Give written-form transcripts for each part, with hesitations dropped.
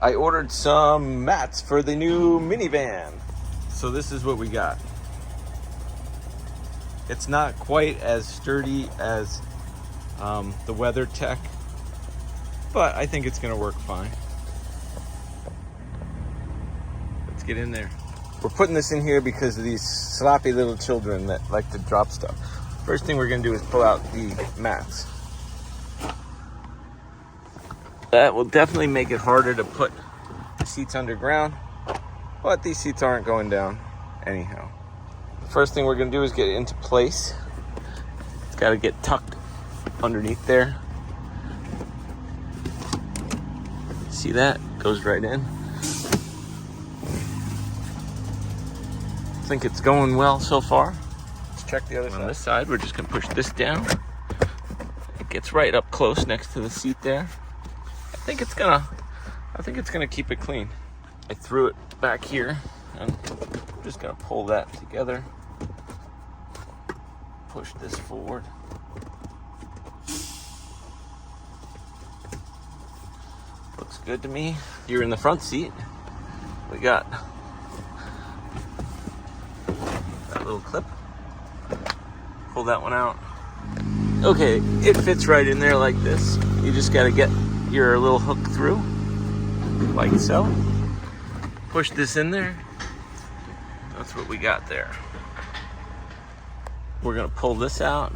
I ordered some mats for the new minivan. So this is what we got. It's not quite as sturdy as the WeatherTech, but I think it's gonna work fine. Let's get in there. We're putting this in here because of these sloppy little children that like to drop stuff. First thing we're gonna do is pull out the mats. That will definitely make it harder to put the seats underground, but these seats aren't going down anyhow. The first thing we're gonna do is get it into place. It's gotta get tucked underneath there. See that? Goes right in. I think it's going well so far. Let's check the other side. On this side, we're just gonna push this down. It gets right up close next to the seat there. I think it's gonna keep it clean. I threw it back here and I'm just gonna pull that together. Push this forward. Looks good to me. You're in the front seat. We got that little clip. Pull that one out. Okay, it fits right in there like this. You just gotta get your little hook through, like so. Push this in there. That's what we got there. We're gonna pull this out.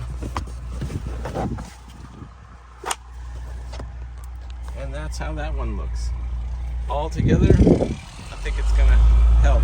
And that's how that one looks. All together, I think it's gonna help.